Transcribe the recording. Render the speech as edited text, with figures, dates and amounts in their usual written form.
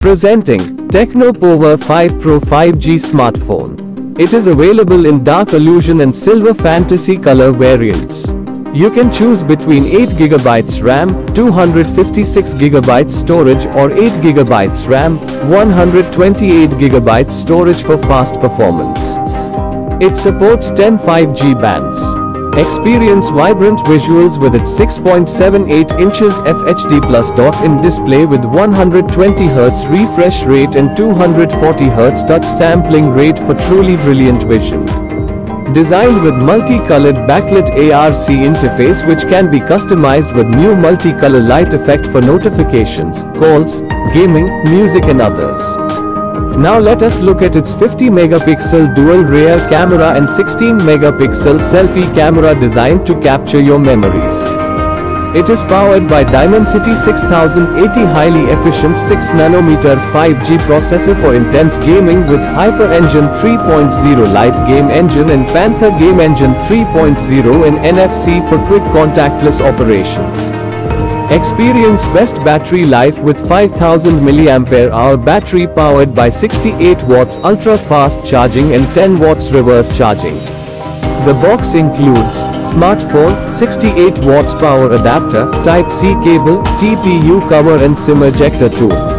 Presenting Tecno Pova 5 Pro 5G smartphone. It is available in dark illusion and silver fantasy color variants. You can choose between 8GB RAM, 256GB storage or 8GB RAM, 128GB storage for fast performance. It supports 10 5G bands. Experience vibrant visuals with its 6.78 inches FHD+.in display with 120Hz refresh rate and 240Hz touch sampling rate for truly brilliant vision. Designed with multicolored backlit ARC interface which can be customized with new multicolor light effect for notifications, calls, gaming, music and others. Now let us look at its 50MP dual rear camera and 16MP selfie camera designed to capture your memories. It is powered by Dimensity 6080 highly efficient 6nm 5G processor for intense gaming with HyperEngine 3.0 Lite game engine and Panther game engine 3.0 and NFC for quick contactless operations. Experience best battery life with 5000 mAh battery powered by 68 watts ultra-fast charging and 10 watts reverse charging. The box includes smartphone, 68 watts power adapter, Type-C cable, TPU cover and SIM ejector tool.